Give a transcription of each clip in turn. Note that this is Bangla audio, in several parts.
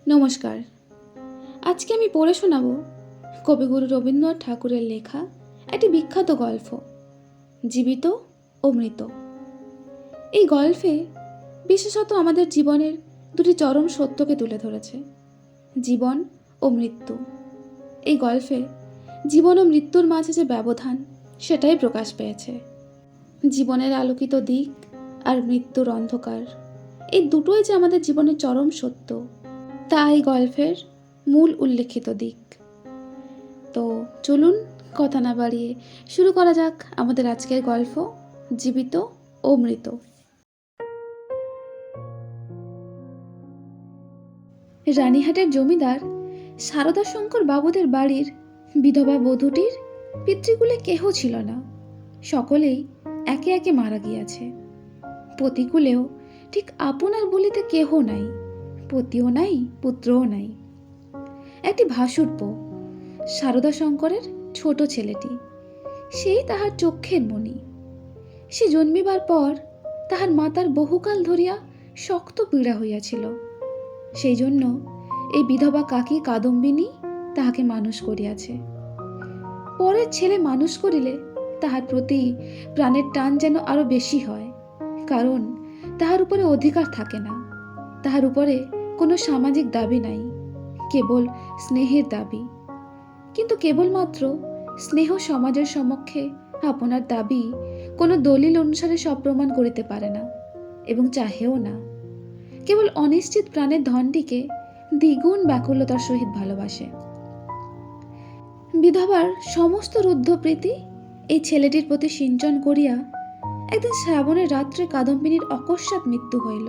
নমস্কার। আজকে আমি পড়ে শোনাব কবিগুরু রবীন্দ্রনাথ ঠাকুরের লেখা একটি বিখ্যাত গল্প, জীবিত ও মৃত। এই গল্পে বিশেষত আমাদের জীবনের দুটি চরম সত্যকে তুলে ধরেছে, জীবন ও মৃত্যু। এই গল্পে জীবন ও মৃত্যুর মাঝে যে ব্যবধান, সেটাই প্রকাশ পেয়েছে। জীবনের আলোকিত দিক আর মৃত্যুর অন্ধকার, এই দুটোই যে আমাদের জীবনের চরম সত্য, তা এই গল্পের মূল উল্লেখিত দিক। তো চলুন কথা না বাড়িয়ে শুরু করা যাক আমাদের আজকের গল্প, জীবিত ও মৃত। রানীহাটের জমিদার সারদা শঙ্কর বাবুদের বাড়ির বিধবা বধূটির পিতৃকুলে কেহ ছিল না। সকলেই একে একে মারা গিয়াছে। পতিকুলেও ঠিক আপনার বলিতে কেহ নাই, পতিও নাই, পুত্রও নাই। একটি ভাসুরপো, সারদা শঙ্করের ছোট ছেলেটি, সেই তাহার চক্ষের মণি। সে জন্মিবার পর তাহার মাতার বহুকাল ধরিয়া শক্ত পীড়া হইয়াছিল। সেই জন্য এই বিধবা কাকি কাদম্বিনী তাহাকে মানুষ করিয়াছে। পরের ছেলে মানুষ করিলে তাহার প্রতি প্রাণের টান যেন আরো বেশি হয়, কারণ তাহার উপরে অধিকার থাকে না, তাহার উপরে কোনো সামাজিক দাবি নাই, কেবল স্নেহের দাবি। কিন্তু কেবলমাত্র স্নেহ সমাজের সমক্ষে আপনার দাবি কোনো দলিল অনুসারে সপ্রমাণ করিতে পারে না এবং চাহেও না। কেবল অনিশ্চিত প্রাণের ধনটিকে দ্বিগুণ ব্যাকুলতার সহিত ভালোবাসে। বিধবার সমস্ত রুদ্ধপ্রীতি এই ছেলেটির প্রতি সিঞ্চন করিয়া একদিন শ্রাবণের রাত্রে কাদম্বিনীর অকস্মাৎ মৃত্যু হইল।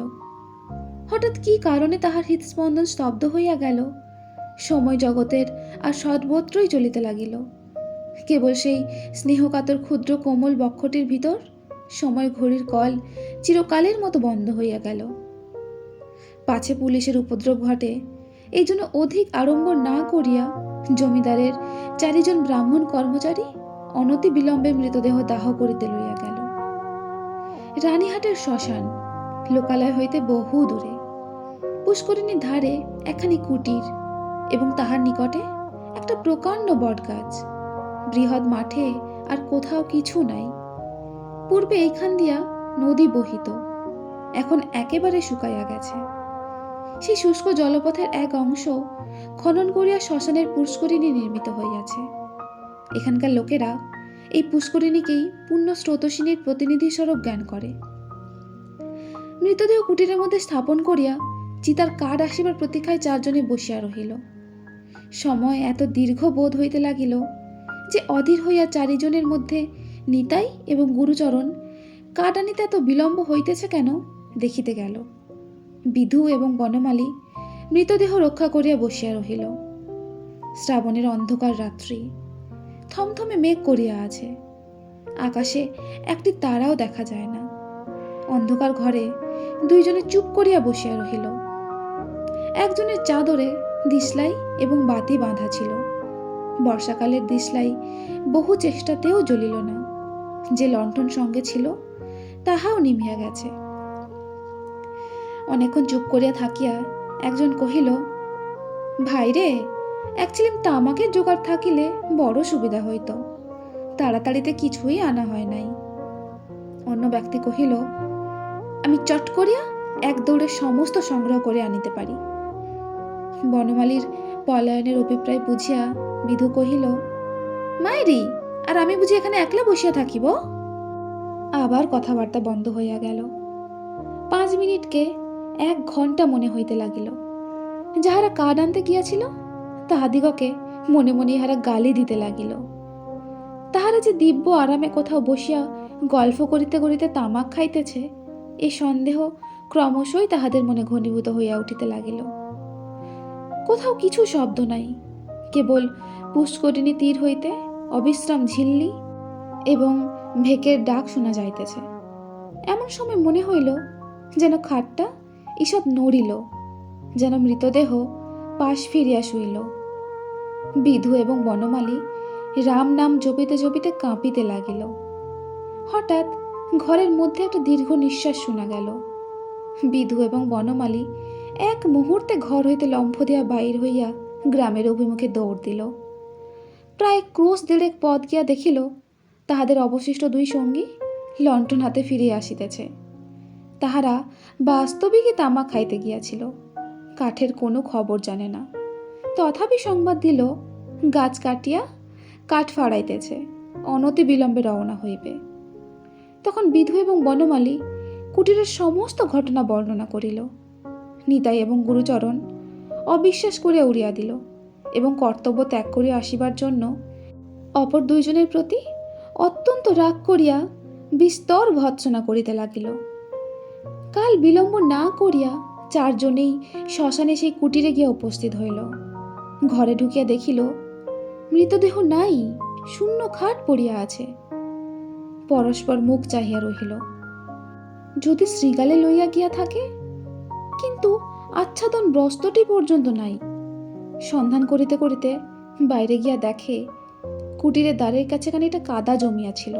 হঠাৎ কি কারণে তাহার হৃৎস্পন্দন স্তব্ধ হইয়া গেল, সময় জগতের আর সর্বত্রই চলিতে লাগিল। কেবল সেই স্নেহকাতর ক্ষুদ্র কোমল বক্ষটির ভিতর সময় ঘড়ির কল চিরকালের মতো বন্ধ হইয়া গেল। পাছে পুলিশের উপদ্রব ঘটে, এই জন্য অধিক আড়ম্বর না করিয়া জমিদারের 4 জন ব্রাহ্মণ কর্মচারী অনতি বিলম্বে মৃতদেহ দাহ করিতে লইয়া গেল। রানীহাটের শ্মশান লোকালয় হইতে বহু দূরে। পুষ্করিণীর ধারে একখানি কুটির এবং তাহার নিকটে একটা প্রকাণ্ড বটগাছ। বৃহৎ মাঠে আর কোথাও কিছু নাই। পূর্বে এইখান দিয়া নদী বহিত, এখন একেবারে শুকাইয়া গেছে। সেই শুষ্ক জলপথের এক অংশ খনন করিয়া শ্মশানের পুষ্করিণী নির্মিত হইয়াছে। এখানকার লোকেরা এই পুষ্করিণীকেই পুণ্য স্রোতস্বিনীর প্রতিনিধি স্বরূপ জ্ঞান করে। মৃতদেহ কুটিরের মধ্যে স্থাপন করিয়া চিতার কাঠ আসিবার প্রতীক্ষায় 4 জনে বসিয়া রহিল। সময় এত দীর্ঘ বোধ হইতে লাগিল যে অধীর হইয়া 4 জনের মধ্যে নিতাই এবং গুরুচরণ কাঠ আনিতে এত বিলম্ব হইতেছে কেন দেখিতে গেল। বিধু এবং বনমালী মৃতদেহ রক্ষা করিয়া বসিয়া রহিল। শ্রাবণের অন্ধকার রাত্রি, থমথমে মেঘ করিয়া আছে, আকাশে একটি তারাও দেখা যায় না। অন্ধকার ঘরে 2 জনে চুপ করিয়া বসিয়া রহিল। একজনের চাদরে দিশলাই এবং বাতি বাঁধা ছিল। বর্ষাকালের দিশলাই বহু চেষ্টাতেও জ্বলিল না। যে লণ্ঠন সঙ্গে ছিল তাহাও নিমিয়া গেছে। অনেকক্ষণ চুপ করিয়া থাকিয়া একজন কহিল, ভাই রে, এক চিলিম তামাকের জোগাড় থাকিলে বড় সুবিধা হইত, তাড়াতাড়িতে কিছুই আনা হয় নাই। অন্য ব্যক্তি কহিল, আমি চট করিয়া এক দৌড়ে সমস্ত সংগ্রহ করে আনিতে পারি। বনমালীর পলায়নের অভিপ্রায় বুঝিয়া বিধু কহিল, মায়েরি, আর আমি বুঝি এখানে একলা বসিয়া থাকিব? আবার কথাবার্তা বন্ধ হইয়া গেল। 5 মিনিটকে 1 ঘণ্টা মনে হইতে লাগিল। যাহারা কাঠ আনতে গিয়াছিল তাহাদিগকে মনে মনে ইহারা গালি দিতে লাগিল। তাহারা যে দিব্য আরামে কোথাও বসিয়া গল্প করিতে করিতে তামাক খাইতেছে, এই সন্দেহ ক্রমশই তাহাদের মনে ঘনীভূত হইয়া উঠিতে লাগিল। কোথাও কিছু শব্দ নাই, কেবল পুষ্করিণী তীর হইতে অবিশ্রাম ঝিল্লি এবং ভেকের ডাক শোনা যাইতেছে। এমন সময় মনে হইল যেন খাটটা ঈষৎ নড়িল, যেন মৃতদেহ পাশ ফিরিয়া শুইল। বিধু এবং বনমালী রাম নাম জপিতে জপিতে কাঁপিতে লাগিল। হঠাৎ ঘরের মধ্যে একটা দীর্ঘ নিঃশ্বাস শোনা গেল। বিধু এবং বনমালী এক মুহূর্তে ঘর হইতে লম্ফ দিয়া বাহির হইয়া গ্রামের অভিমুখে দৌড় দিল। প্রায় ক্রোশ দেড়েক পথ গিয়া দেখিল তাহাদের অবশিষ্ট দুই সঙ্গী লণ্ঠন হাতে ফিরিয়া আসিতেছে। তাহারা বাস্তবিকই তামাক খাইতে গিয়াছিল, কাঠের কোনো খবর জানে না। তথাপি সংবাদ দিল গাছ কাটিয়া কাঠ ফাড়াইতেছে, অনতি বিলম্বে রওনা হইবে। তখন বিধু এবং বনমালী কুটিরের সমস্ত ঘটনা বর্ণনা করিল। নিতাই এবং গুরুচরণ অবিশ্বাস করিয়া উড়িয়া দিল এবং কর্তব্য ত্যাগ করিয়া আসিবার জন্য অপর দুইজনের প্রতি অত্যন্ত রাগ করিয়া বিস্তর ভৎসনা করিতে লাগিল। কাল বিলম্ব না করিয়া চারজনেই শ্মশানে সেই কুটিরে গিয়া উপস্থিত হইল। ঘরে ঢুকিয়া দেখিল মৃতদেহ নাই, শূন্য খাট পড়িয়া আছে। পরস্পর মুখ চাহিয়া রহিল। যদি শ্রীগালে লইয়া গিয়া থাকে, কিন্তু আচ্ছাদন বস্ত্রটি পর্যন্ত নাই। সন্ধান করিতে করিতে বাইরে গিয়া দেখে কুটিরের দ্বারের কাছে খানিকটা কাদা জমিয়াছিল,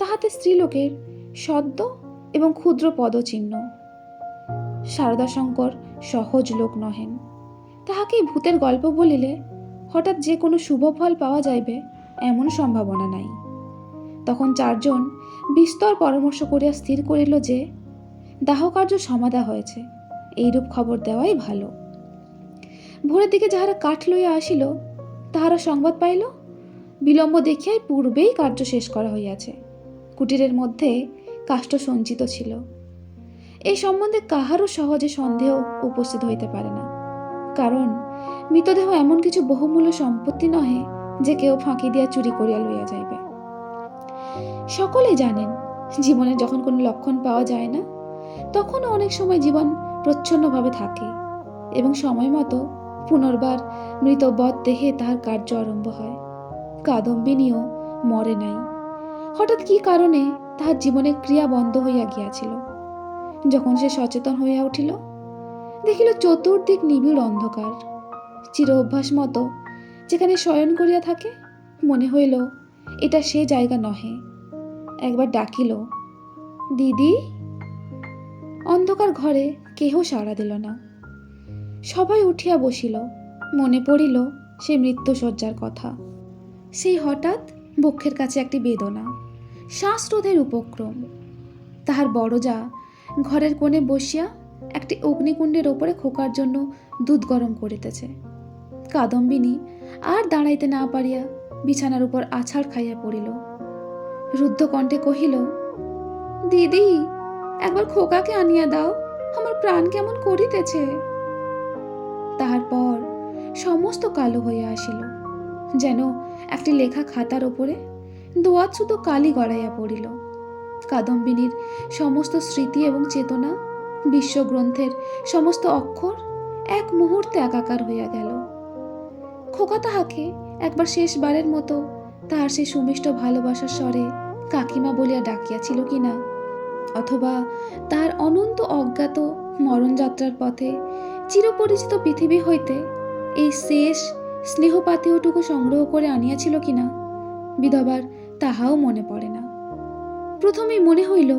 তাহাতে স্ত্রীলোকের সদ্য এবং ক্ষুদ্র পদচিহ্ন। শারদাশঙ্কর সহজ লোক নহেন, তাহাকেই ভূতের গল্প বলিলে হঠাৎ যে কোনো শুভ ফল পাওয়া যাইবে এমন সম্ভাবনা নাই। তখন চারজন বিস্তর পরামর্শ করিয়া স্থির করিল যে দাহকার্য সমাধা হয়েছে, এইরূপ খবর দেওয়াই ভালো। ভোরের দিকে যাহারা কাঠ লইয়া আসিল তাহারা সংবাদ পাইল বিলম্ব দেখিয়াই পূর্বেই কার্য শেষ করা হইয়াছে। কুটিরের মধ্যে কাষ্ঠ সঞ্চিত ছিল। এই সম্বন্ধে কাহারও সহজে সন্দেহ উপস্থিত হইতে পারে না, কারণ মৃতদেহ এমন কিছু বহুমূল্য সম্পত্তি নহে যে কেউ ফাঁকি দিয়া চুরি করিয়া লইয়া যাইবে। সকলেই জানেন জীবনে যখন কোনো লক্ষণ পাওয়া যায় না, তখনও অনেক সময় জীবন প্রচ্ছন্নভাবে থাকে এবং সময় মতো পুনর্বার মৃতবৎ দেহে তাহার কার্য আরম্ভ হয়। কাদম্বিনীও মরে নাই। হঠাৎ কি কারণে তাহার জীবনের ক্রিয়া বন্ধ হইয়া গিয়াছিল। যখন সে সচেতন হইয়া উঠিল, দেখিল চতুর্দিক নিবিড় অন্ধকার। চির অভ্যাস মতো যেখানে শয়ন করিয়া থাকে, মনে হইল এটা সে জায়গা নহে। একবার ডাকিল, দিদি। অন্ধকার ঘরে কেহ সাড়া দিল না। সবাই উঠিয়া বসিল। মনে পড়িল সে মৃত্যুশয্যার কথা। সেই হঠাৎ বক্ষের কাছে একটি বেদনা, শ্বাসরোধের উপক্রম। তাহার বড় যা ঘরের কোণে বসিয়া একটি অগ্নিকুণ্ডের ওপরে খোকার জন্য দুধ গরম করিতেছে। কাদম্বিনী আর দাঁড়াইতে না পারিয়া বিছানার উপর আছাড় খাইয়া পড়িল। রুদ্ধ কণ্ঠে কহিল, দিদি, একবার খোকাকে আনিয়া দাও, আমার প্রাণ কেমন করিতেছে। তাহার পর সমস্ত কালো হইয়া আসিল, যেন একটি লেখা খাতার ওপরে দোয়াত শুধু কালি গড়াইয়া পড়িল। কাদম্বিনীর সমস্ত স্মৃতি এবং চেতনা, বিশ্বগ্রন্থের সমস্ত অক্ষর এক মুহূর্তে একাকার হইয়া গেল। খোকা তাহাকে একবার শেষবারের মতো তাহার সে সুমিষ্ট ভালোবাসার স্বরে কাকিমা বলিয়া ডাকিয়াছিল কিনা, অথবা তাহার অনন্ত অজ্ঞাত মরণযাত্রার পথে চিরপরিচিত পৃথিবী হইতে এই শেষ স্নেহপাথেয়টুকু সংগ্রহ করে আনিয়াছিল কিনা, বিধবার তাহাও মনে পড়ে না। প্রথমেই মনে হইল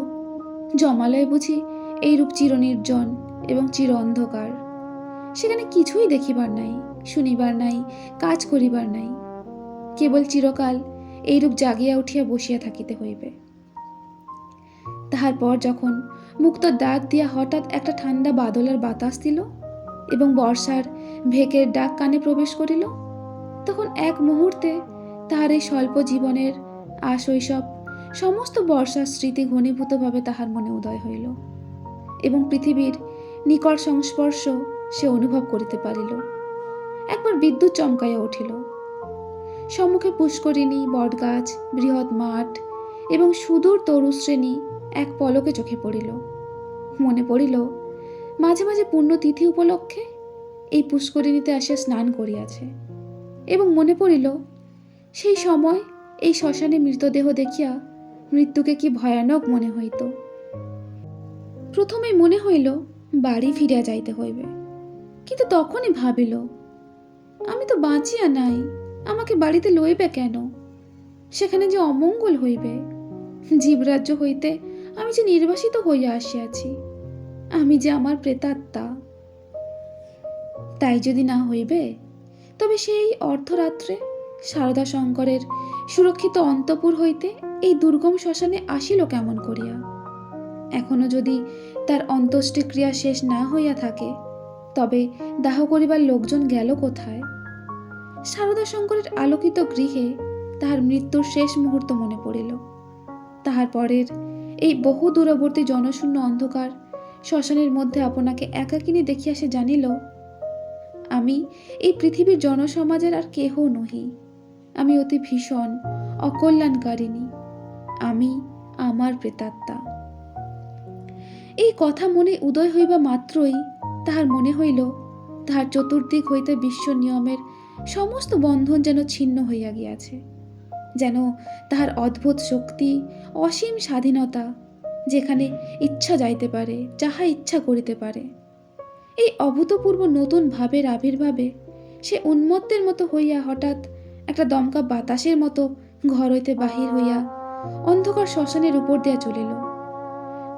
জমালয় বুঝি এইরূপ চিরনির্জন এবং চির অন্ধকার। সেখানে কিছুই দেখিবার নাই, শুনিবার নাই, কাজ করিবার নাই। কেবল চিরকাল এইরূপ জাগিয়া উঠিয়া বসিয়া থাকিতে হইবে। তাহার পর যখন মুক্ত দ্বার দিয়া হঠাৎ একটা ঠান্ডা বাদলের বাতাস দিল এবং বর্ষার ভেকের ডাক কানে প্রবেশ করিল, তখন এক মুহূর্তে তাহার এই স্বল্প জীবনের আশৈশব সমস্ত বর্ষার স্মৃতি ঘনীভূতভাবে তাহার মনে উদয় হইল এবং পৃথিবীর নিকট সংস্পর্শ সে অনুভব করিতে পারিল। একবার বিদ্যুৎ চমকাইয়া উঠিল। সম্মুখে পুষ্করিণী, বটগাছ, বৃহৎ মাঠ এবং সুদূর তরুশ্রেণী এক পলকে চোখে পড়িল। মনে পড়িল মাঝে মাঝে পুণ্যতিথি উপলক্ষে এই পুষ্করিণীতে আসিয়া স্নান করিয়াছে, এবং মনে পড়িল সেই সময় এই শ্মশানে মৃতদেহ দেখিয়া মৃত্যুকে কি ভয়ানক মনে হইত। প্রথমে মনে হইল বাড়ি ফিরিয়া যাইতে হইবে, কিন্তু তখনই ভাবিল আমি তো বাঁচিয়া নাই, আমাকে বাড়িতে লইবে কেন? সেখানে যে অমঙ্গল হইবে। জীবরাজ্য হইতে আমি যে নির্বাসিত হইয়া আসিয়াছি, আমি যে আমার প্রেতাত্মা, তাই যদি না হইবে, তবে সেই অর্ধরাত্রে সারদা শঙ্করের সুরক্ষিত অন্তঃপুর হইতে এই দুর্গম শ্মশানে আসিল কেমন করিয়া? এখনো যদি তার অন্ত্যেষ্টিক্রিয়া শেষ না হইয়া থাকে, তবে দাহ করিবার লোকজন গেল কোথায়? সারদা শঙ্করের আলোকিত গৃহে তাহার মৃত্যুর শেষ মুহূর্ত মনে পড়িল। তাহার পরের এই বহু দূরবর্তী জনশূন্য অন্ধকার শ্মশানের মধ্যে আপনাকে একাকিনী দেখিয়া সে জানিল, আমি এই পৃথিবীর জনসমাজের আর কেহ নহি। আমি অতি ভীষণ অকল্যাণকারিণী। আমি আমার প্রেতাত্মা। এই কথা মনে উদয় হইবা মাত্রই তাহার মনে হইল, তাহার চতুর্দিক হইতে বিশ্ব নিয়মের সমস্ত বন্ধন যেন ছিন্ন হইয়া গিয়াছে। যেন তাহার অদ্ভুত শক্তি, অসীম স্বাধীনতা, যেখানে ইচ্ছা যাইতে পারে, যাহা ইচ্ছা করিতে পারে। এই অভূতপূর্ব নতুন ভাবের আবির্ভাবে সে উন্মত্তের মতো হইয়া হঠাৎ একটা দমকা বাতাসের মতো ঘর হইতে বাহির হইয়া অন্ধকার শ্মশানের উপর দিয়া চলিল।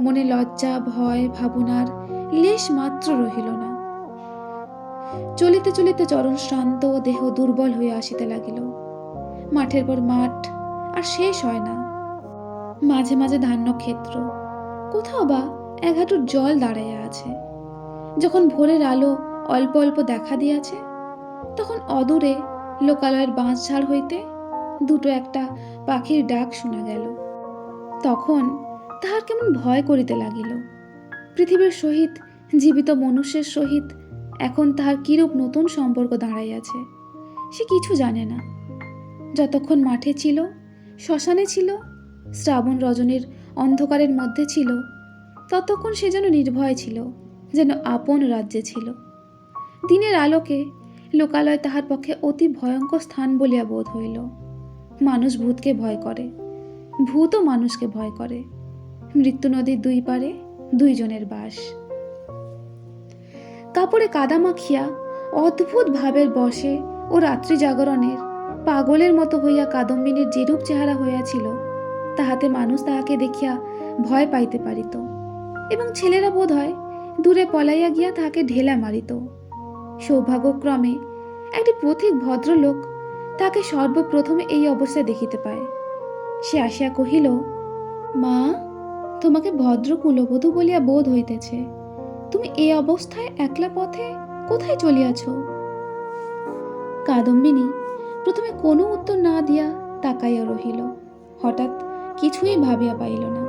মনে লজ্জা, ভয়, ভাবনার লেশ মাত্র রহিল না। চলিতে চলিতে চরণ শ্রান্ত, দেহ দুর্বল হইয়া আসিতে লাগিল। মাঠের পর মাঠ, আর শেষ হয় না। মাঝে মাঝে ধান্য ক্ষেত্র, কোথাও বা এক হাঁটুর জল দাঁড়াইয়া আছে। যখন ভোরের আলো অল্প অল্প দেখা দিয়াছে, তখন অদূরে লোকালয়ের বাঁশঝাড় হইতে দুটো একটা পাখির ডাক শোনা গেল। তখন তাহার কেমন ভয় করিতে লাগিল। পৃথিবীর সহিত, জীবিত মনুষ্যের সহিত এখন তাহার কিরূপ নতুন সম্পর্ক দাঁড়াইয়াছে সে কিছু জানে না। যতক্ষণ মাঠে ছিল, শ্মশানে ছিল, শ্রাবণ রজনীর অন্ধকারের মধ্যে ছিল, ততক্ষণ সে যেন নির্ভয় ছিল, যেন আপন রাজ্যে ছিল। দিনের আলোকে লোকালয় তাহার পক্ষে অতি ভয়ঙ্কর স্থান বলিয়া বোধ হইল। মানুষ ভূতকে ভয় করে, ভূতও মানুষকে ভয় করে। মৃত্যু নদীর দুই পারে দুইজনের বাস। কাপড়ে কাদা মাখিয়া অদ্ভুত ভাবের বসে ও রাত্রি জাগরণের পাগলের মতো হইয়া কাদম্বিনীর যেরূপ চেহারা হইয়াছিল, তাহাতে মানুষ তাহাকে দেখিয়া ভয় পাইতে পারিত, এবং ছেলেরা বোধ হয় দূরে পলাইয়া গিয়া তাহাকে ঢেলা মারিত। সৌভাগ্যক্রমে একটি পথিক ভদ্রলোক তাকে সর্বপ্রথমে এই অবস্থায় দেখিতে পায়। সে আসিয়া কহিল, মা, তোমাকে ভদ্র কুলবধূ বলিয়া বোধ হইতেছে। তুমি এই অবস্থায় একলা পথে কোথায় চলিয়াছ? কাদম্বিনী প্রথমে কোনো উত্তর না দিয়া তাকাইয়া রহিল। হঠাৎ কিছুই ভাবিয়া পাইল না।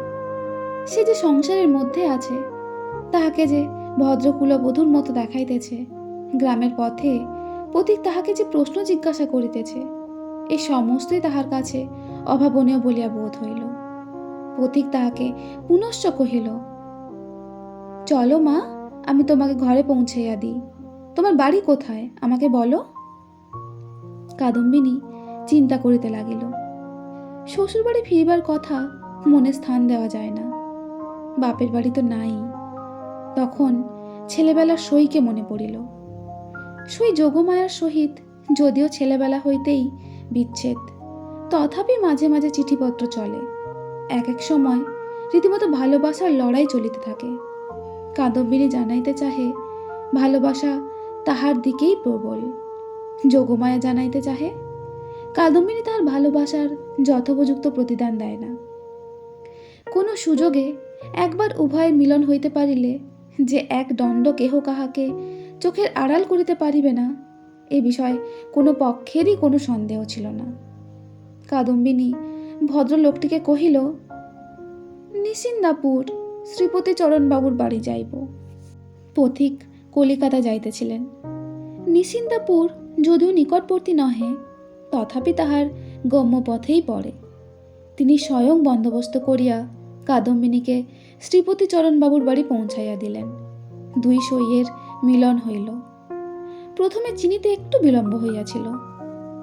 সে যে সংসারের মধ্যে আছে, তাহাকে যে ভদ্রকুলবধূর মতো দেখাইতেছে, গ্রামের পথে পথিক তাহাকে যে প্রশ্ন জিজ্ঞাসা করিতেছে, এই সমস্তই তাহার কাছে অভাবনীয় বলিয়া বোধ হইল। পথিক তাহাকে পুনশ্চ কহিল, চলো মা, আমি তোমাকে ঘরে পৌঁছাইয়া দিই। তোমার বাড়ি কোথায় আমাকে বলো। কাদম্বিনী চিন্তা করিতে লাগিল। শ্বশুরবাড়ি ফিরিবার কথা মনে স্থান দেওয়া যায় না, বাপের বাড়ি তো নাই। তখন ছেলেবেলার সইকে মনে পড়িল। সই যোগমায়ার সহিত যদিও ছেলেবেলা হইতেই বিচ্ছেদ, তথাপি মাঝে মাঝে চিঠিপত্র চলে। এক এক সময় রীতিমতো ভালোবাসার লড়াই চলিতে থাকে। কাদম্বিনী জানাইতে চাহে ভালোবাসা তাহার দিকেই প্রবল। যোগমায়া জানাইতে চাহে কাদম্বিনী তাহার ভালোবাসার যথোপযুক্ত প্রতিদান দেয় না। কোনো সুযোগে একবার উভয়ের মিলন হইতে পারিলে যে এক দণ্ড কেহ কাহাকে চোখের আড়াল করিতে পারিবে না, এ বিষয়ে কোনো পক্ষেরই কোনো সন্দেহ ছিল না। কাদম্বিনী ভদ্রলোকটিকে কহিল, নিশিন্দাপুর শ্রীপতি চরণবাবুর বাড়ি যাইব। পথিক কলিকাতা যাইতেছিলেন। নিশিন্দাপুর যদিও নিকটবর্তী নহে, তথাপি তাহার গম্যপথেই পড়ে। তিনি স্বয়ং বন্দোবস্ত করিয়া কাদম্বিনীকে শ্রীপতি চরণবাবুর বাড়ি পৌঁছাইয়া দিলেন। দুই সইয়ের মিলন হইল। প্রথমে চিনিতে একটু বিলম্ব হইয়াছিল,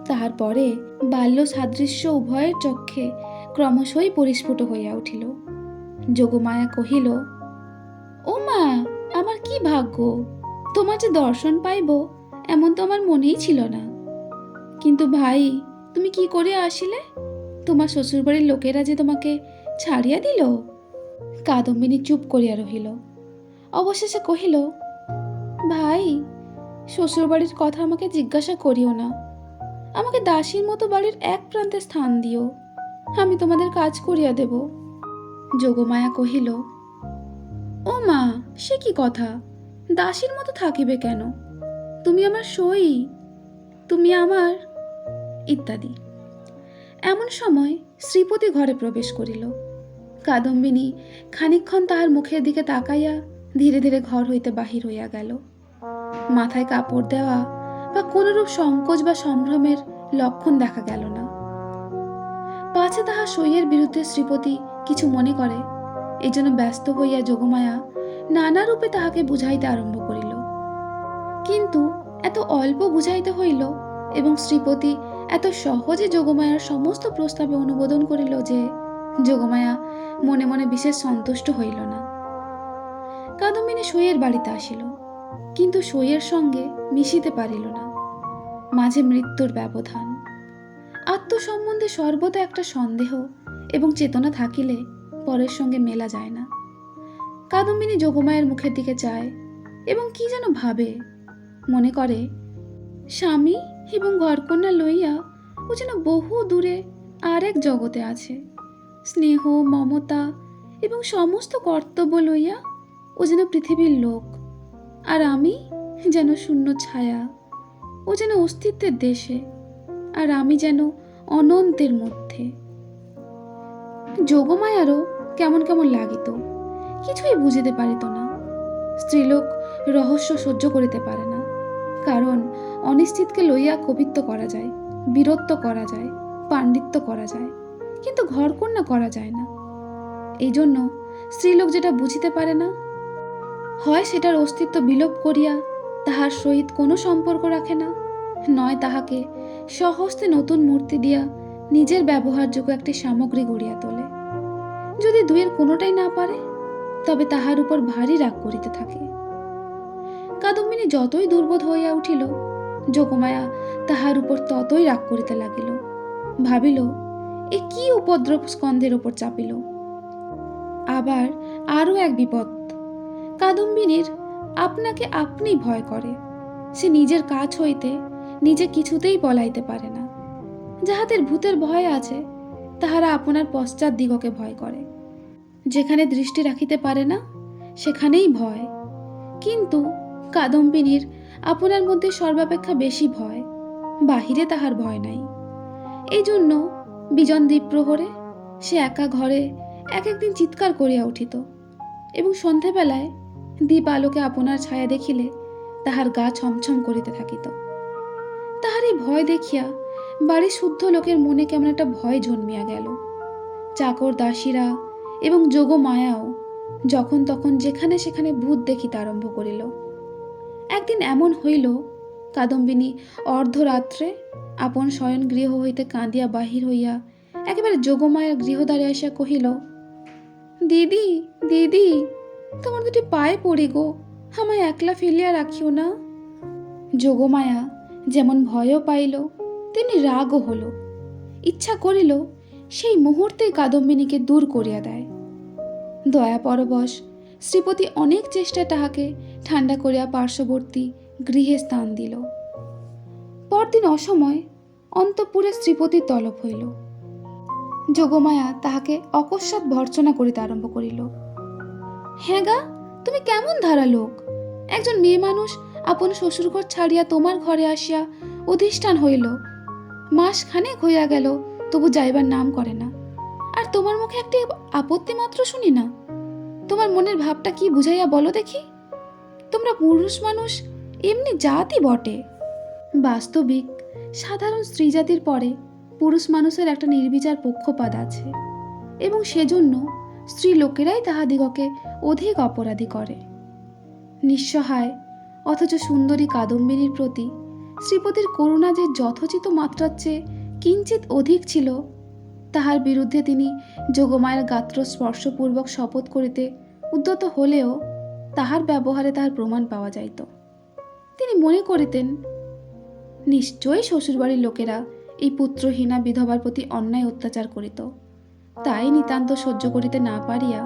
তাহার পরে বাল্য সাদৃশ্য উভয়ের চক্ষে ক্রমশই পরিস্ফুট হইয়া উঠিল। যোগমায়া কহিল, ও মা, আমার কি ভাগ্য, তোমার যে দর্শন পাইব এমন তো আমার মনেই ছিল না। কিন্তু ভাই, তুমি কি করে আসিলে? তোমার শ্বশুরবাড়ির লোকেরা যে তোমাকে ছাড়িয়া দিল? কাদম্বিনী চুপ করিয়া রহিল। অবশেষে কহিল, ভাই, শ্বশুরবাড়ির কথা আমাকে জিজ্ঞাসা করিও না। আমাকে দাসীর মতো বাড়ির এক প্রান্তে স্থান দিও, আমি তোমাদের কাজ করিয়া দেব। যোগমায়া কহিল, ও মা, সে কি কথা? দাসীর মতো থাকিবে কেন? তুমি আমার সই, তুমি আমার ইত্যাদি। এমন সময় শ্রীপতি ঘরে প্রবেশ করিল। কাদম্বিনী খানিকক্ষণ তাহার মুখের দিকে তাকাইয়া ধীরে ধীরে ঘর হইতে বাহির হইয়া গেল। মাথায় কাপড় দেওয়া বা কোনরূপ সংকোচ বা সম্ভ্রমের লক্ষণ দেখা গেল না। পাছে তাহার সইয়ের বিরুদ্ধে শ্রীপতি কিছু মনে করে, এই জন্য ব্যস্ত হইয়া যোগমায়া নানা রূপে তাহাকে বুঝাইতে আরম্ভ করিল। কিন্তু এত অল্প বুঝাইতে হইল এবং শ্রীপতি এত সহজে যোগমায়ার সমস্ত প্রস্তাবে অনুমোদন করিল যে যোগমায়া মনে মনে বিশেষ সন্তুষ্ট হইল না। কাদম্বিনী সইয়ের বাড়িতে আসিল, কিন্তু সইয়ের সঙ্গে মিশিতে পারিল না। মাঝে মৃত্যুর ব্যবধান। আত্মসম্বন্ধে সর্বদা একটা সন্দেহ এবং চেতনা থাকিলে পরের সঙ্গে মেলা যায় না। কাদম্বিনী যোগমায়ের মুখের দিকে চায় এবং কি যেন ভাবে, মনে করে স্বামী এবং ঘরকন্যা লইয়া ও যেন বহু দূরে আর এক জগতে আছে। স্নেহ, মমতা এবং সমস্ত কর্তব্য লইয়া ও যেন পৃথিবীর লোক, আর আমি যেন শূন্য ছায়া। ও যেন অস্তিত্বের দেশে, আর আমি যেন অনন্তের মধ্যে। যোগমায়ারও কেমন কেমন লাগিত, কিছুই বুঝিতে পারিত না। স্ত্রীলোক রহস্য সহ্য করিতে পারে না, কারণ অনিশ্চিতকে লইয়া কবিত্ব করা যায়, বীরত্ব করা যায়, পাণ্ডিত্য করা যায়, কিন্তু ঘরকন্যা করা যায় না। এই জন্য স্ত্রীলোক যেটা বুঝিতে পারে না, হয় সেটার অস্তিত্ব বিলোপ করিয়া তাহার সহিত কোনো সম্পর্ক রাখে না, নয় তাহাকে স্বহস্তে নতুন মূর্তি দিয়া নিজের ব্যবহারযোগ্য একটি সামগ্রী গড়িয়া তোলে। যদি দুয়ের কোনোটাই না পারে, তবে তাহার উপর ভারী রাগ করিতে থাকে। কাদম্বিনী যতই দুর্বোধ হইয়া উঠিল, যোগমায়া তাহার উপর ততই রাগ করিতে লাগিল। ভাবিল, এ কি উপদ্রব স্কন্ধের ওপর চাপিল। আবার আরও এক বিপদ, কাদম্বিনীর আপনাকে আপনি ভয় করে। সে নিজের কাজ হইতে নিজে কিছুতেই পলাইতে পারে না। যাহাদের ভূতের ভয় আছে, তাহারা আপনার পশ্চাৎ দিগকে ভয় করে। যেখানে দৃষ্টি রাখিতে পারে না, সেখানেই ভয়। কিন্তু কাদম্বিনীর আপনার মধ্যে সর্বাপেক্ষা বেশি ভয়, বাহিরে তাহার ভয় নাই। এই জন্য বিজন দ্বীপ্রহরে সে একা ঘরে এক একদিন চিৎকার করিয়া উঠিত, এবং সন্ধেবেলায় দীপ আলোকে আপনার ছায়া দেখিলে তাহার গা ছমছম করিতে থাকিত। তাহার এই ভয় দেখিয়া বাড়ির শুদ্ধ লোকের মনে কেমন একটা ভয় জন্মিয়া গেল। চাকর দাসীরা এবং যোগমায়াও যখন তখন যেখানে সেখানে ভূত দেখিতে আরম্ভ করিল। একদিন এমন হইল, কাদম্বিনী অর্ধরাত্রে আপন শয়ন গৃহ হইতে কাঁদিয়া বাহির হইয়া একেবারে যোগমায়ার গৃহদ্বারে আসিয়া কহিল, দিদি, দিদি, তোমার দুটি পায়ে পড়ি গো, আমায় একলা ফেলিয়া রাখিও না। যোগমায়া যেমন ভয়ও পাইল, তেমনি রাগও হল। ইচ্ছা করিল সেই মুহূর্তেই কাদম্বিনীকে দূর করিয়া দেয়। দয়া পরবশ শ্রীপতি অনেক চেষ্টায় তাহাকে ঠান্ডা করিয়া পার্শ্ববর্তী গৃহে স্থান দিল। পরদিন অসময় অন্তঃপুরে শ্রীপতির তলব হইল। যোগমায়া তাহাকে অকস্মাৎ ভর্ৎসনা করিতে আরম্ভ করিল। হ্যাঁ গা, তুমি কেমন ধারা লোক! একজন মেয়ে মানুষ আপন শ্বশুরঘর ছাড়িয়া তোমার ঘরে আসিয়া অধিষ্ঠান হইল, মাস খানেক হইয়া গেল, তবু যাইবার নাম করে না। আর তোমার মুখে একটি আপত্তি মাত্র শুনি না। তোমার মনের ভাবটা কি বুঝাইয়া বলো দেখি। তোমরা পুরুষ মানুষ এমনি জাতই বটে। বাস্তবিক সাধারণ স্ত্রী জাতির পরে পুরুষ মানুষের একটা নির্বিচার পক্ষপাত আছে, এবং সেজন্য স্ত্রী লোকেরাই তাহাদিগকে অধিক অপরাধী করে। নিঃসহায় অথচ সুন্দরী কাদম্বিনীর প্রতি শ্রীপতির করুণা যে যথোচিত মাত্রার চেয়ে কিঞ্চিত অধিক ছিল, তাহার বিরুদ্ধে তিনি যোগমায়ের গাত্র স্পর্শপূর্বক শপথ করিতে উদ্যত হলেও তাহার ব্যবহারে তাহার প্রমাণ পাওয়া যাইত। তিনি মনে করিতেন, নিশ্চয়ই শ্বশুরবাড়ির লোকেরা এই পুত্রহীনা বিধবার প্রতি অন্যায় অত্যাচার করিত, তাই নিতান্ত সহ্য করিতে না পারিয়া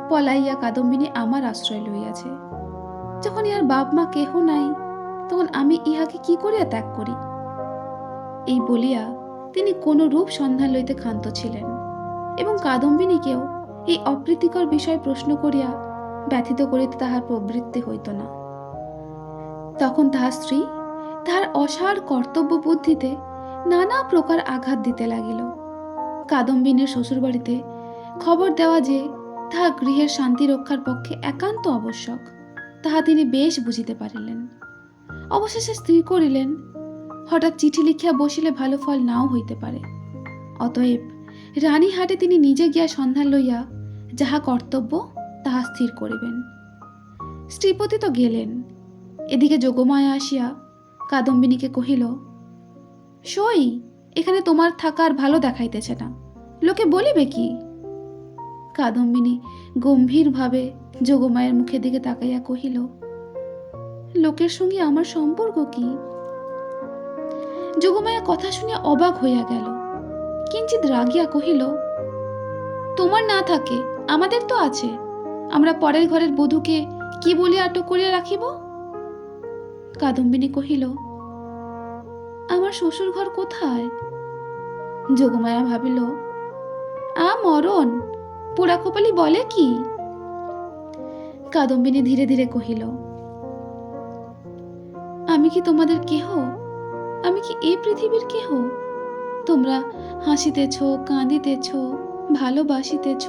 পলাইয়া কাদম্বিনী আমার আশ্রয় লইয়াছে। যখন ইহার বাপ মা কেহ নাই, তখন আমি ইহাকে কি করিয়া ত্যাগ করি। এই বলিয়া তিনি কোনো রূপ সন্ধান লইতে ক্ষান্ত ছিলেন এবং কাদম্বিনীকেও এই অপ্রীতিকর বিষয় প্রশ্ন করিয়া ব্যথিত করিতে তাহার প্রবৃত্তি হইত না। তখন তাহার স্ত্রী তাহার অসার কর্তব্য বুদ্ধিতে নানা প্রকার আঘাত দিতে লাগিল। কাদম্বিনীর শ্বশুরবাড়িতে খবর দেওয়া যে তাহার গৃহের শান্তি রক্ষার পক্ষে একান্ত আবশ্যক, তাহা তিনি বেশ বুঝিতে পারিলেন। অবশেষে স্থির করিলেন, হঠাৎ চিঠি লিখিয়া বসিলে ভালো ফল নাও হইতে পারে। অতএব রানীহাটে তিনি নিজে গিয়া সন্ধান লইয়া যাহা কর্তব্য তাহা স্থির করিবেন। শ্রীপতি তো গেলেন। এদিকে যোগমায়া আসিয়া কাদম্বিনীকে কহিল, সই, এখানে তোমার থাকার ভালো দেখাইতেছে না, লোকে বলিবে কি? কাদম্বিনী গম্ভীরভাবে যোগমায়ের মুখের দিকে তাকাইয়া কহিল, লোকের সঙ্গে আমার সম্পর্ক কি? যোগমায়া কথা শুনিয়া অবাক হইয়া গেল। কিঞ্চিত রাগিয়া কহিল, তোমার না থাকে আমাদের তো আছে, আমরা পরের ঘরের বধূকে কি বলিয়া আটক করিয়া রাখিব? কাদম্বিনী কহিল, আমার শ্বশুর ঘর কোথায়? যোগমায়া ভাবিল, মরণ, পোড়া কপালি বলে কি? কাদম্বিনী ধীরে ধীরে কহিল, আমি কি তোমাদের কেহ? আমি কি এই পৃথিবীর কেহ? তোমরা হাসিতেছ, কাঁদিতেছ, ভালোবাসিতেছ,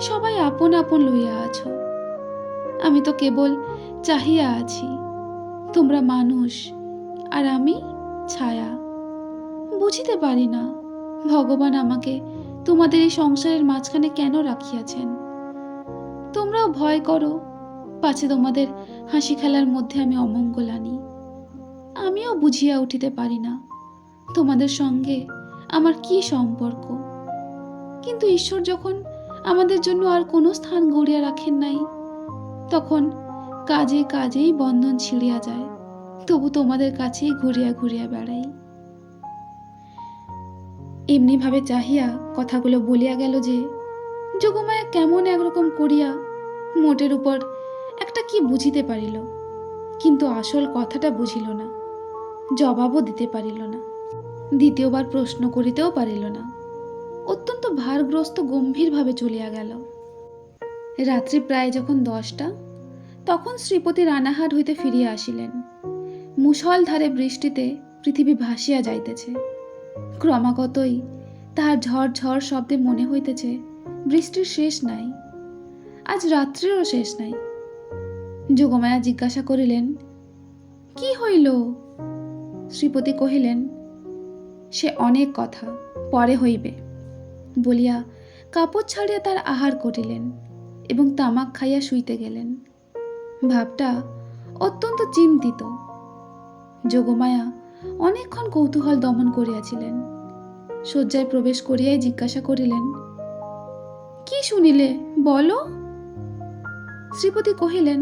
সবাই আপন আপন লইয়া আছো। আমি তো কেবল চাহিয়া আছি। তোমরা মানুষ আর আমি ছায়া। বুঝিতে পারি না ভগবান আমাকে তোমাদের এই সংসারের মাঝখানে কেন রাখিয়াছেন। তোমরাও ভয় করো পাছে তোমাদের হাসি খেলার মধ্যে আমি অমঙ্গল আনি। আমিও বুঝিয়া উঠিতে পারি না তোমাদের সঙ্গে আমার কি সম্পর্ক। কিন্তু ঈশ্বর যখন আমাদের জন্য আর কোনো স্থান গড়িয়া রাখেন নাই, তখন কাজে কাজেই বন্ধন ছিঁড়িয়া যায়। তবু তোমাদের কাছেই ঘুরিয়া ঘুরিয়া বেড়াই। এমনি ভাবে চাহিয়া কথাগুলো বলিয়া গেল যে যোগমায়া কেমন একরকম করিয়া মোটের উপর একটা কি বুঝিতে পারিল, কিন্তু আসল কথাটা বুঝিল না, জবাবও দিতে পারিল না, দ্বিতীয়বার প্রশ্ন করিতেও পারিল না। অত্যন্ত ভারগ্রস্ত গম্ভীরভাবে চলিয়া গেল। রাত্রি প্রায় যখন 10টা, তখন শ্রীপতি রানাহাট হইতে ফিরিয়া আসিলেন। মুষলধারে বৃষ্টিতে পৃথিবী ভাসিয়া যাইতেছে। ক্রমাগতই তাহার ঝড় ঝড় শব্দে মনে হইতেছে বৃষ্টির শেষ নাই, আজ রাত্রেরও শেষ নাই। যোগমায়া জিজ্ঞাসা করিলেন, কি হইল? শ্রীপতি কহিলেন, সে অনেক কথা, পরে হইবে বলিয়া কাপড় ছাড়িয়া তার আহার করিলেন এবং তামাক খাইয়া শুইতে গেলেন। ভাবটা অত্যন্ত চিন্তিত। যোগমায়া অনেকক্ষণ কৌতূহল দমন করিয়াছিলেন। শয্যায় প্রবেশ করিয়াই জিজ্ঞাসা করিলেন, কি শুনিলে বলো? শ্রীপতি কহিলেন,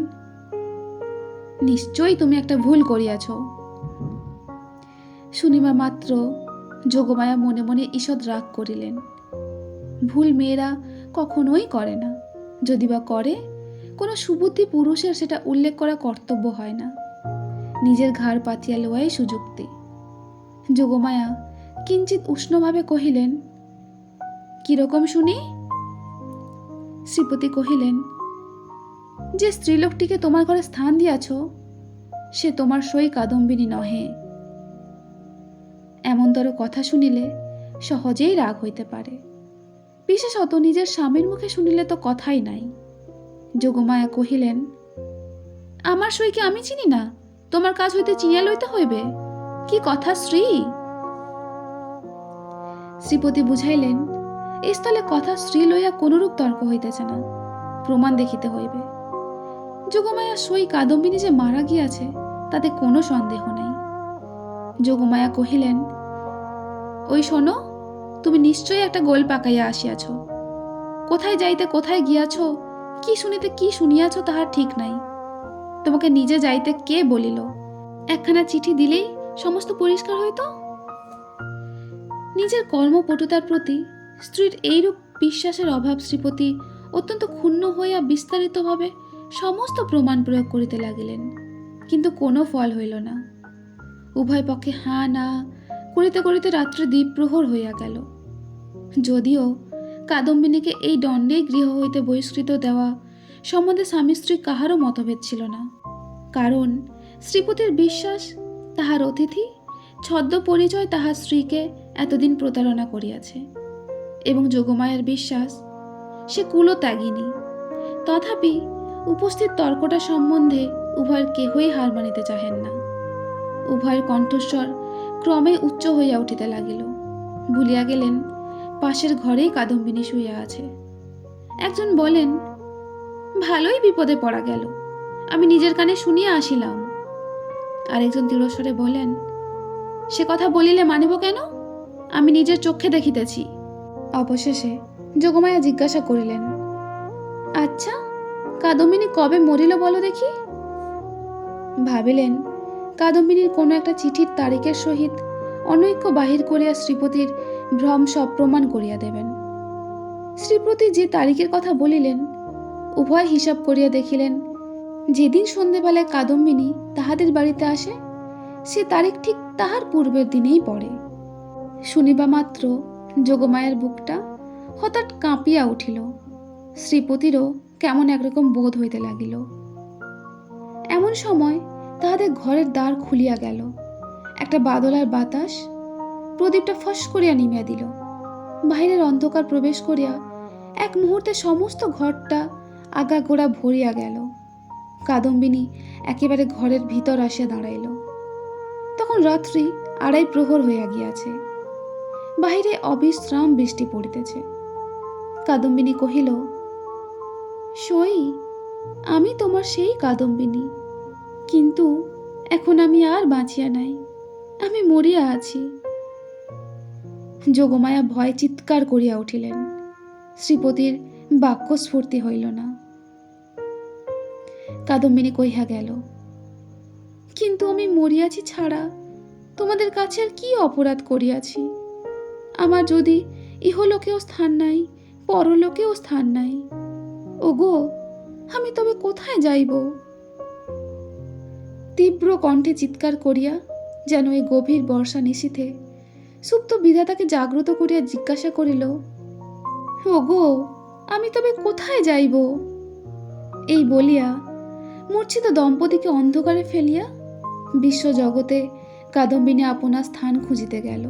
নিশ্চয়ই তুমি একটা ভুল করিয়াছ। শুনিবা মাত্র যোগমায়া মনে মনে ঈষৎ রাগ করিলেন। ভুল মেয়েরা কখনোই করে না, যদি বা করে কোনো সুবুদ্ধি পুরুষের সেটা উল্লেখ করা কর্তব্য হয় না। নিজের ঘাড় পাতিয়া লওয়াই সুযুক্তি। যোগমায়া কিঞ্চিত উষ্ণভাবে কহিলেন, কিরকম শুনি? শ্রীপতি কহিলেন, যে স্ত্রীলোকটিকে তোমার ঘরে স্থান দিয়াছ সে তোমার সই কাদম্বিনী নহে। এমনতর কথা শুনিলে সহজেই রাগ হইতে পারে, বিশেষত নিজের স্বামীর মুখে শুনিলে তো কথাই নাই। যোগমায়া কহিলেন, আমার সইকে আমি চিনি না, তোমার কাজ হইতে চিনিয়া লইতে হইবে? কি কথা শ্রী! শ্রীপতি বুঝাইলেন, এই স্থলে কথা স্ত্রী লইয়া কোনরূপ তর্ক হইতেছে না, প্রমাণ দেখিতে হইবে। যোগমায়া সই কাদম্বিনী যে মারা গিয়াছে তাতে কোনো সন্দেহ নাই। যোগমায়া কহিলেন, ওই শোনো, তুমি নিশ্চয়ই একটা গোল পাকাইয়া আসিয়াছ। কোথায় যাইতে কোথায় গিয়াছ, কি শুনিতে কি শুনিয়াছ তাহার ঠিক নাই। তোমাকে নিজে যাইতে কে বলিল? একখানা চিঠি দিলেই সমস্ত পরিষ্কার হইত। নিজের কর্মপটুতার প্রতি স্ত্রীর এইরূপ বিশ্বাসের অভাব শ্রীপতি অত্যন্ত ক্ষুণ্ণ হইয়া বিস্তারিতভাবে সমস্ত প্রমাণ প্রয়োগ করিতে লাগিলেন। কিন্তু কোনো ফল হইল না। উভয় পক্ষে হাঁ না করিতে করিতে রাত্রে দ্বীপ্রহর হইয়া গেল। যদিও কাদম্বিনীকে এই দণ্ডেই গৃহ হইতে বহিষ্কৃত দেওয়া সম্বন্ধে স্বামী স্ত্রী কাহারও মতভেদ ছিল না। কারণ শ্রীপতির বিশ্বাস তাহার অতিথি ছদ্ম পরিচয় তাহার স্ত্রীকে এতদিন প্রতারণা করিয়াছে, এবং যোগমায়ার বিশ্বাস সে কুলত্যাগিনী। তথাপি উপস্থিত তর্কটা সম্বন্ধে উভয়ের কেহই হার মানিতে চাহেন না। উভয়ের কণ্ঠস্বর ক্রমে উচ্চ হইয়া উঠিতে লাগিল। ভুলিয়া গেলেন পাশের ঘরেই কাদম্বিনী শুইয়া আছে। একজন বলেন, ভালোই বিপদে পড়া গেল, আমি নিজের কানে শুনিয়া আসিলাম। আরেকজন দৃঢ়স্বরে বলেন, সে কথা বলিলে মানিব কেন, আমি নিজের চক্ষে দেখিতেছি। অবশেষে যোগমায়া জিজ্ঞাসা করিলেন, আচ্ছা, কাদম্বিনী কবে মরিল বলো দেখি? ভাবিলেন কাদম্বিনীর কোনো একটা চিঠির তারিখের সহিত অনৈক্য বাহির করিয়া শ্রীপতির ভ্রম সপ্রমাণ করিয়া দেবেন। শ্রীপতি যে তারিখের কথা বলিলেন, উভয় হিসাব করিয়া দেখিলেন যেদিন সন্ধেবেলায় কাদম্বিনী তাহাদের বাড়িতে আসে সে তারিখ ঠিক তাহার পূর্বের দিনেই পড়ে। শুনিবা মাত্র যোগমায়ার বুকটা হঠাৎ কাঁপিয়া উঠিল। শ্রীপতিরও কেমন একরকম বোধ হইতে লাগিল। এমন সময় তাহাদের ঘরের দ্বার খুলিয়া গেল। একটা বাদলার বাতাস প্রদীপটা ফস করিয়া নিমিয়া দিল। বাহিরের অন্ধকার প্রবেশ করিয়া এক মুহূর্তে সমস্ত ঘরটা আগাগোড়া ভরিয়া গেল। কাদম্বিনী একেবারে ঘরের ভিতর আসিয়া দাঁড়াইল। তখন রাত্রি 2:30 প্রহর হইয়া গিয়াছে। বাহিরে অবিশ্রাম বৃষ্টি পড়িতেছে। কাদম্বিনী কহিল, সই, আমি তোমার সেই কাদম্বিনী, কিন্তু এখন আমি আর বাঁচিয়া নাই, আমি মরিয়া আছি। যোগমায়া ভয় চিৎকার করিয়া উঠিলেন। শ্রীপতির বাক্য স্ফূর্তি হইল না। কাদম্বিনী কহিয়া গেল, কিন্তু আমি মরিয়াছি ছাড়া তোমাদের কাছে আর কি অপরাধ করিয়াছি? আমার যদি ইহলোকেও স্থান নাই, পরলোকেও স্থান নাই। ওগো, আমি তবে কোথায় যাইব? তীব্র কণ্ঠে চিৎকার করিয়া যেন এই গভীর বর্ষা নিশীথে সুপ্ত বিধাতাকে জাগ্রত করিয়া জিজ্ঞাসা করিল, ওগো, আমি তবে কোথায় যাইব? এই বলিয়া মূর্ছিত দম্পতিকে অন্ধকারে ফেলিয়া বিশ্বজগতে কাদম্বিনী আপনার স্থান খুঁজিতে গেল।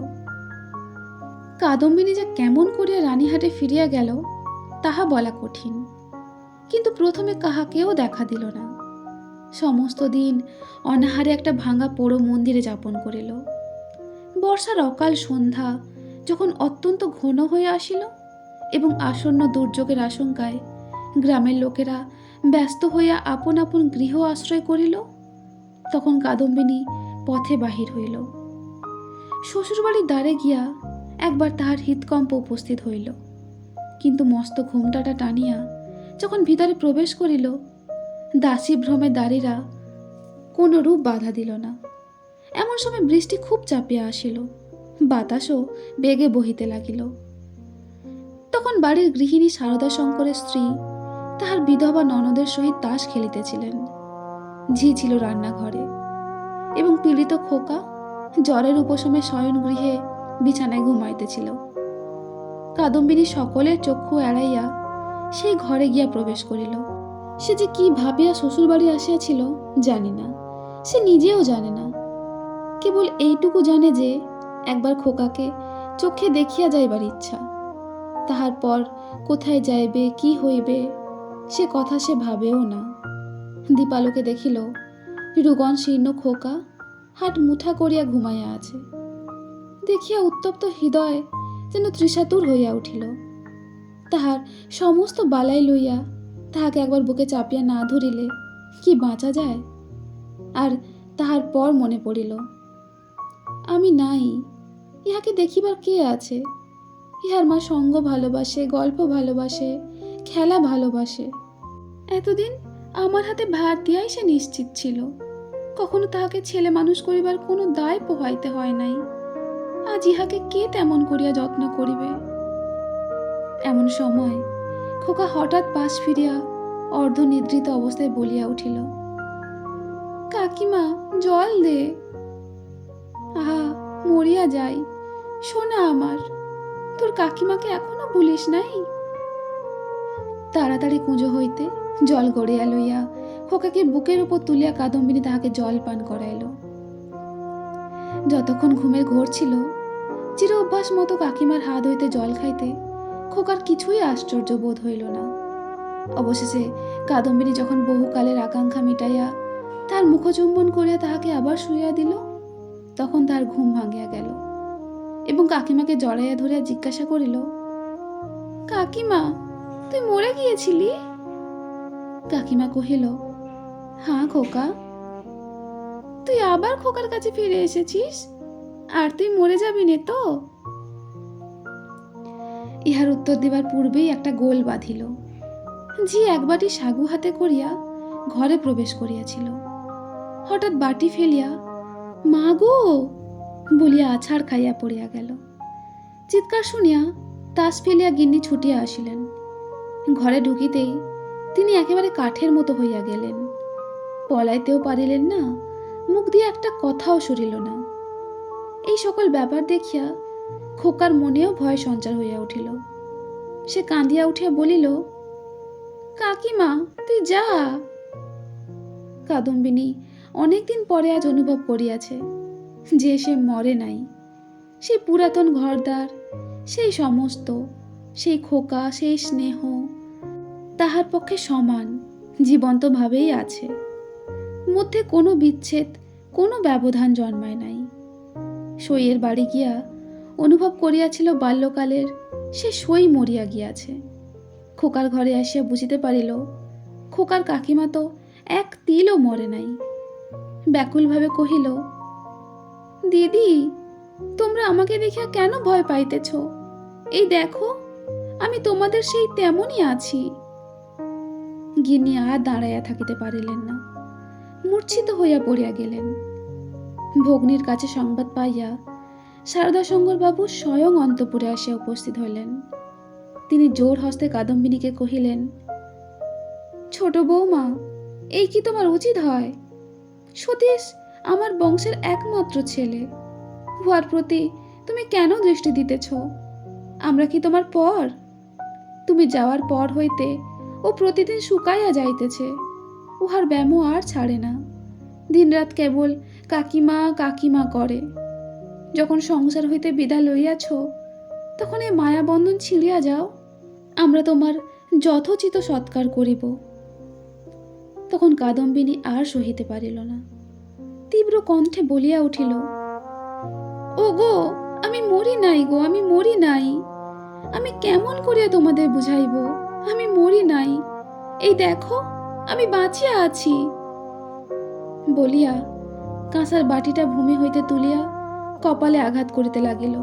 কাদম্বিনী যে কেমন করিয়া রানীহাটে ফিরিয়া গেল তাহা বলা কঠিন, কিন্তু প্রথমে কাহাকেও দেখা দিল না। সমস্ত দিন অনাহারে একটা ভাঙা পোড়ো মন্দিরে যাপন করিল। বর্ষার অকাল সন্ধ্যা যখন অত্যন্ত ঘন হয়ে আসিল এবং আসন্ন দুর্যোগের আশঙ্কায় গ্রামের লোকেরা ব্যস্ত হইয়া আপন আপন গৃহ আশ্রয় করিল, তখন কাদম্বিনী পথে বাহির হইল। শ্বশুরবাড়ির দ্বারে গিয়া একবার তাহার হৃৎকম্প উপস্থিত হইল, কিন্তু মস্ত ঘোমটাটা টানিয়া যখন ভিতরে প্রবেশ করিল, দাসী ভ্রমে দাঁড়িরা কোনো রূপ বাধা দিল না। এমন সময় বৃষ্টি খুব চাপিয়া আসিল, বাতাসও বেগে বহিতে লাগিল। তখন বাড়ির গৃহিণী সারদা শঙ্করের স্ত্রী তাহার বিধবা ননদের সহিত তাস খেলিতেছিলেন। ঝি ছিল রান্নাঘরে, এবং পীড়িত খোকা জ্বরের উপশমে শয়ন গৃহে বিছানায় ঘুমাইতেছিল। কাদম্বিনী সকলের চক্ষু এড়াইয়া সেই ঘরে গিয়া প্রবেশ করিল। সে যে কি ভাবিয়া শ্বশুর বাড়ি আসিয়াছিল জানি না, সে নিজেও জানে না। কেবল এইটুকু জানে যে একবার খোকাকে চোখে দেখিয়া যাইবার ইচ্ছা। তাহার পর কোথায় যাইবে, কি হইবে, সে কথা সে ভাবেও না। দীপালোকে দেখিল রুগন শীর্ণ খোকা হাট মুঠা করিয়া ঘুমাইয়া আছে। দেখিয়া উত্তপ্ত হৃদয় যেন তৃষাতুর হইয়া উঠিল। তাহার সমস্ত বালাই লইয়া তাহাকে একবার বুকে চাপিয়া না ধরিলে কি বাঁচা যায়? আর তাহার পর মনে পড়িল, আমি নাই, ইহাকে দেখিবার কে আছে? ইহার মা সঙ্গ ভালোবাসে, গল্প ভালোবাসে, খেলা ভালোবাসে। এতদিন আমার হাতে ভাত দিয়াই সে নিশ্চিত ছিল। কখনো তাহাকে ছেলে মানুষ করিবার কোনো দায় পোহাইতে হয় নাই। আজ ইহাকে কে তেমন করিয়া যত্ন করিবে? এমন সময় খোকা হঠাৎ পাশ ফিরিয়া অর্ধনিদ্রিত অবস্থায় বলিয়া উঠিল, কাকিমা, জল দে। আহা, মরিয়া যাই, সোনা আমার, তোর কাকিমাকে এখনো ভুলিস নাই? তাড়াতাড়ি কুঁজো হইতে জল গড়িয়া লইয়া খোকাকে বুকের উপর তুলিয়া কাদম্বিনী তাহাকে জল পান করাইল। যতক্ষণ ঘুমের ঘোর ছিল, চির অভ্যাস মতো কাকিমার হাত হইতে জল খাইতে খোকার কিছুই আশ্চর্য বোধ হইল না। অবশেষে কাদম্বিনী যখন বহুকালের আকাঙ্ক্ষা মিটাইয়া তার মুখচুম্বন করিয়া তাহাকে আবার শুইয়া দিল, তখন তার ঘুম ভাঙিয়া গেল এবং কাকিমাকে জড়াইয়া ধরিয়া জিজ্ঞাসা করিল, কাকিমা, তুই মরে গিয়েছিলি? কাকিমা কহিল, হ্যাঁ খোকা। তুই আবার খোকার কাছে ফিরে এসেছিস? আর তুই মরে যাবি নে তো? ইহার উত্তর দিবার পূর্বেই একটা গোল বাঁধিল। ঝি এক বাটি সাগু হাতে করিয়া ঘরে প্রবেশ করিয়াছিল। হঠাৎ বাটি ফেলিয়া মা গো বলিয়া আছাড় খাইয়া পড়িয়া গেল। চিৎকার শুনিয়া তাস ফেলিয়া গিন্নি ছুটিয়া আসিলেন। ঘরে ঢুকিতেই তিনি একেবারে কাঠের মতো হইয়া গেলেন। পলাইতেও পারিলেন না, মুখ দিয়ে একটা কথাও সরিল না। এই সকল ব্যাপার দেখিয়া খোকার মনেও ভয় সঞ্চার হইয়া উঠিল। সে কাঁদিয়া উঠিয়া বলিল, কাকিমা, তুই যা। কাদম্বিনী অনেকদিন পরে আজ অনুভব করিয়াছে যে সে মরে নাই। সেই পুরাতন ঘরদ্বার, সেই সমস্ত, সেই খোকা, সেই স্নেহ তাহার পক্ষে সমান জীবন্তভাবেই আছে। মধ্যে কোনো বিচ্ছেদ, কোনো ব্যবধান জন্মায় নাই। সইয়ের বাড়ি গিয়া অনুভব করিয়াছিল বাল্যকালের সে সই মরিয়া গিয়াছে। খোকার ঘরে আসিয়া বুঝিতে পারিল খোকার কাকিমা তো এক তিলও মরে নাই। ব্যাকুলভাবে কহিল, দিদি, তোমরা আমাকে দেখিয়া কেন ভয় পাইতেছ? এই দেখো, আমি তোমাদের সেই তেমনই আছি। গিন্নি আর দাঁড়াইয়া থাকিতে পারিলেন না, মূর্ছিত হইয়া পড়িয়া গেলেন। ভগ্নীর কাছে সংবাদ পাইয়া শারদাশঙ্কর বাবু স্বয়ং অন্তঃপুরে আসিয়া উপস্থিত হইলেন। তিনি জোর হস্তে কাদম্বিনীকে কহিলেন, ছোট বৌমা, এই কি তোমার উচিত হয়? সতীশ আমার বংশের একমাত্র ছেলে, উহার প্রতি তুমি কেন দৃষ্টি দিতেছ? আমরা কি তোমার পর? তুমি যাওয়ার পর হইতে ও প্রতিদিন শুকাইয়া যাইতেছে। উহার ব্যামো আর ছাড়ে না। দিনরাত কেবল কাকিমা কাকিমা করে। যখন সংসার হইতে বিদায় লইয়াছ, তখন এই মায়াবন্ধন ছিঁড়িয়া যাও, আমরা তোমার যথোচিত সৎকার করিব। তখন কাদম্বিনী আর সহিতে পারিল না, তীব্র কণ্ঠে বলিয়া উঠিল, ও গো, আমি মরি নাই গো, আমি মরি নাই। আমি কেমন করিয়া তোমাদের বুঝাইব? আমি মরি নাই, এই দেখো, আমি বাঁচিয়া আছি। বলিয়া কাঁসার বাটিটা ভূমি হইতে তুলিয়া কপালে আঘাত করিতে লাগিল।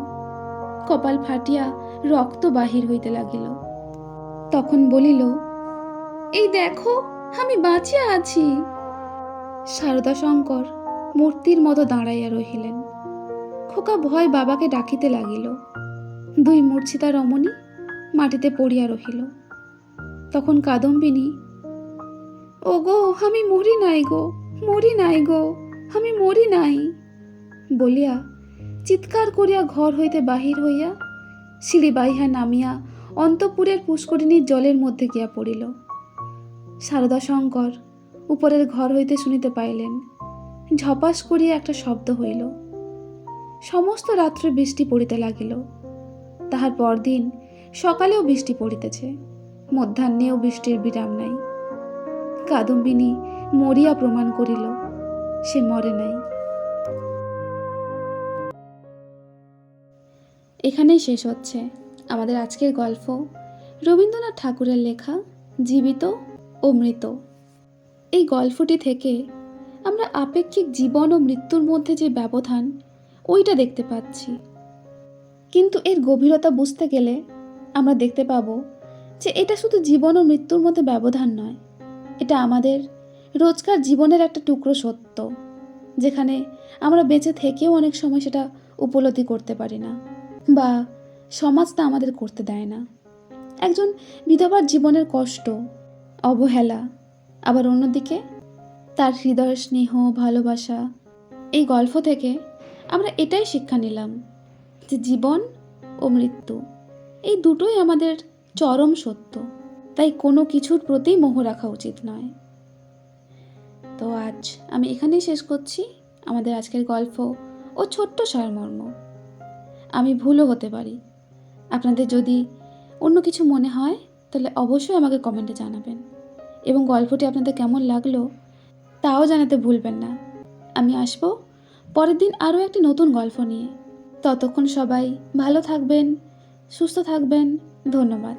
কপাল ফাটিয়া রক্ত বাহির হইতে লাগিল। তখন বলিল, এই দেখো, আমি বাঁচিয়া আছি। শারদাশঙ্কর মূর্তির মতো দাঁড়াইয়া রহিলেন। খোকা ভয় বাবাকে ডাকিতে লাগিল। দুই মূর্ছিতা রমণী মাটিতে পড়িয়া রহিল। তখন কাদম্বিনী, ও গো, আমি মরি নাই গো, মরি নাই গো, আমি মরি নাই বলিয়া চিৎকার করিয়া ঘর হইতে বাহির হইয়া সিঁড়ি বাইহা নামিয়া অন্তঃপুরের পুষ্করিণীর জলের মধ্যে গিয়া পড়িল। শারদাশঙ্কর উপরের ঘর হইতে শুনিতে পাইলেন, ঝপাস করিয়া একটা শব্দ হইল। সমস্ত রাত্রে বৃষ্টি পড়িতে লাগিল। তাহার পরদিন সকালেও বৃষ্টি পড়িতেছে, মধ্যাহ্নেও বৃষ্টির বিরাম নাই। কাদম্বিনী মরিয়া প্রমাণ করিল সে মরে নাই। এখানেই শেষ হচ্ছে আমাদের আজকের গল্প, রবীন্দ্রনাথ ঠাকুরের লেখা জীবিত ও মৃত। এই গল্পটি থেকে আমরা আপেক্ষিক জীবন ও মৃত্যুর মধ্যে যে ব্যবধান, ওইটা দেখতে পাচ্ছি। কিন্তু এর গভীরতা বুঝতে গেলে আমরা দেখতে পাবো যে এটা শুধু জীবন ও মৃত্যুর মধ্যে ব্যবধান নয়, এটা আমাদের রোজকার জীবনের একটা টুকরো সত্য, যেখানে আমরা বেঁচে থেকেও অনেক সময় সেটা উপলব্ধি করতে পারি না, বা সমাজটা আমাদের করতে দেয় না। একজন বিধবার জীবনের কষ্ট, অবহেলা, আবার অন্যদিকে তার হৃদয়ের স্নেহ, ভালোবাসা। এই গল্প থেকে আমরা এটাই শিক্ষা নিলাম যে জীবন ও মৃত্যু এই দুটোই আমাদের চরম সত্য, তাই কোনো কিছুর প্রতি মোহ রাখা উচিত নয়। তো আজ আমি এখানেই শেষ করছি আমাদের আজকের গল্প ও ছোট্ট সারমর্ম। আমি ভুলও হতে পারি। আপনাদের যদি অন্য কিছু মনে হয় তাহলে অবশ্যই আমাকে কমেন্টে জানাবেন, এবং গল্পটি আপনাদের কেমন লাগলো তাও জানাতে ভুলবেন না। আমি আসবো পরের দিন আরও একটি নতুন গল্প নিয়ে। ততক্ষণ সবাই ভালো থাকবেন, সুস্থ থাকবেন। ধন্যবাদ।